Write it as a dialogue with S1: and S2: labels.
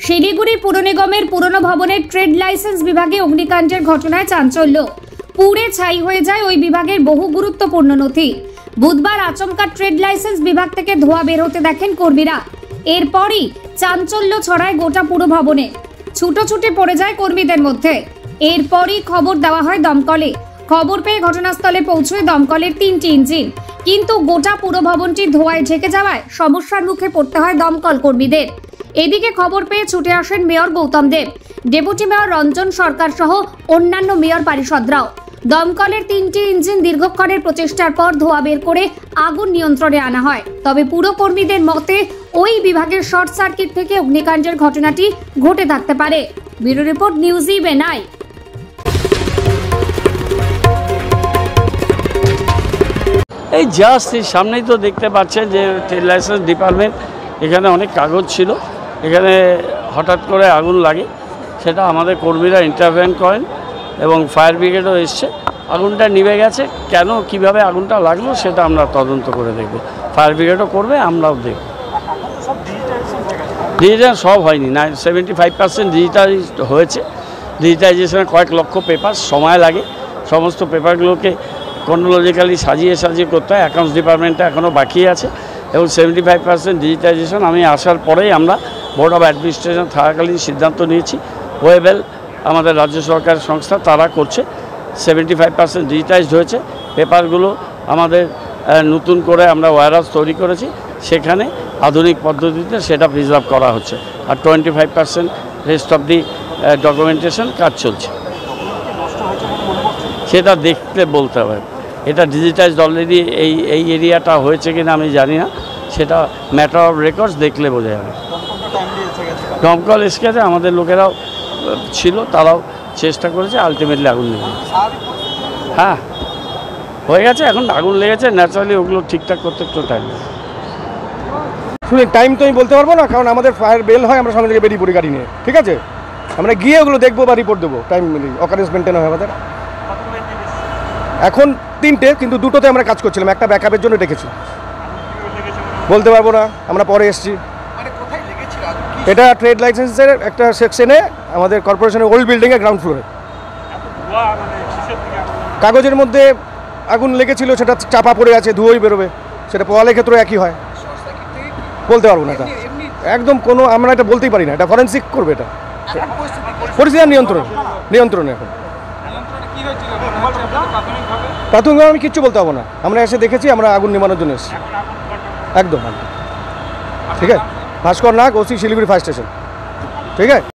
S1: শিলিগুড়ি পুর নিগমের পুরনো ভবনের ট্রেড লাইসেন্স বিভাগে অগ্নিকাণ্ডের ঘটনায় চাঞ্চল্য। পুড়ে ছাই হয়ে যায় ওই বিভাগের বহু গুরুত্বপূর্ণ নথি। বুধবার আচমকা ট্রেড লাইসেন্স বিভাগ থেকে ধোঁয়া বের হতে দেখেন কর্মীরা। এরপরই চাঞ্চল্য ছড়ায় গোটা পুর ভবনে। ছুটোছুটি পড়ে যায় কর্মীদের মধ্যে। এরপরই খবর দেওয়া হয় দমকলে। খবর পেয়ে ঘটনাস্থলে পৌঁছয় দমকলের 3টি ইঞ্জিন। কিন্তু গোটা পুর ভবনটি ধোঁয়ায় ঢেকে যাওয়ায় সমস্যার মুখে পড়তে হয় দমকল কর্মীদের। এদিকে খবর পেয়ে ছুটে আসেন মেয়র গৌতম দেব, ডেপুটি মেয়র রঞ্জন সরকার সহ অন্যান্য মেয়র পারিষদরাও। দমকলের 3টি ইঞ্জিন দীর্ঘক্ষণের প্রচেষ্টার পর ধোঁয়া বের করে আগুন নিয়ন্ত্রণে আনা হয়। তবে পুর কর্মীদের মতে ওই বিভাগের শর্ট সার্কিট থেকে অগ্নিকাণ্ডের ঘটনাটি ঘটে থাকতে পারে। ব্যুরো রিপোর্ট, নিউজ ইভেনাই।
S2: এই জাস্ট এই সামনেই তো দেখতে পাচ্ছেন যে ট্রেড লাইসেন্স ডিপার্টমেন্ট, এখানে অনেক কাগজ ছিল, এখানে হঠাৎ করে আগুন লাগে। সেটা আমাদের কর্মীরা ইন্টারভেন করেন এবং ফায়ার ব্রিগেডও এসছে। আগুনটা নিভে গেছে, কেন কিভাবে আগুনটা লাগলো সেটা আমরা তদন্ত করে দেখব। ফায়ার ব্রিগেডও করবে, আমরাও দেখব। ডিজিটাল সব হয়নি, 75% ডিজিটালাইজ হয়েছে। ডিজিটালাইজেশনে কয়েক লক্ষ পেপার, সময় লাগে। সমস্ত পেপারগুলোকে ক্রনোলজিক্যালি সাজিয়ে করতে হয়। অ্যাকাউন্টস ডিপার্টমেন্টে এখনও বাকি আছে এবং 75% ডিজিটাইজেশন আমি আসার পরেই আমরা বোর্ড অফ অ্যাডমিনিস্ট্রেশন থাকাকালীন সিদ্ধান্ত নিয়েছি। ওয়েবেল আমাদের রাজ্য সরকার সংস্থা, তারা করছে। 75% ডিজিটাইজড হয়েছে। পেপারগুলো আমাদের নতুন করে আমরা ওয়্যারহাউস তৈরি করেছি, সেখানে আধুনিক পদ্ধতিতে সেটা প্রিজার্ভ করা হচ্ছে। আর 25% রেস্ট অফ দি ডকুমেন্টেশন কাজ চলছে। সেটা দেখতে বলতে হবে। এটা ডিজিটাইজড অলরেডি এই এরিয়াটা হয়েছে কিনা আমি জানি না, সেটা ম্যাটার অফ রেকর্ডস দেখলে বোঝা যাবে। দমকল এসে আমাদের লোকেরাও ছিল, তারাও চেষ্টা করেছে, আলটিমেটলি আগুন লেগে গেছে। হ্যাঁ হয়ে গেছে, এখন আগুন লেগেছে, ন্যাচারালি ওগুলো ঠিকঠাক করতে একটু টাইম লাগে।
S3: শুনে টাইম তো আমি বলতে পারবো না, কারণ আমাদের ফায়ার বেল হয়, আমরা সঙ্গে থেকে বেরিয়ে পড়ি গাড়ি নিয়ে। ঠিক আছে, আমরা গিয়ে ওগুলো দেখবো বা রিপোর্ট দেবো। টাইম অকারেন্স মেনটেন হয় আমাদের। এখন 3টে, কিন্তু 2টোতে আমরা কাজ করছিলাম, একটা ব্যাকআপের জন্য ডেকেছিলাম। বলতে পারবো না, আমরা পরে এসেছি। এটা ট্রেড লাইসেন্সের একটা সেকশনে, আমাদের কর্পোরেশনের ওল্ড বিল্ডিংয়ের গ্রাউন্ড ফ্লোরে। কাগজের মধ্যে আগুন লেগেছিল, সেটা চাপা পড়ে আছে, ধুয়োই বেরোবে। সেটা পোয়ালের ক্ষেত্রেও একই হয়। বলতে পারবো না এটা একদম কোনো, আমরা এটা বলতেই পারি না। এটা ফরেন্সিক করবে। এটা পরিস্থিতি নিয়ন্ত্রণে এখন। প্রাথমিকভাবে আমি কিচ্ছু বলতে পারবো না। আমরা এসে দেখেছি, আমরা আগুন নিবানোর জন্য এসেছি। একদম ঠিক আছে। ভাস্কর নাগ, ওসি, শিলিগুড়ি ফায়ার স্টেশন। ঠিক আছে।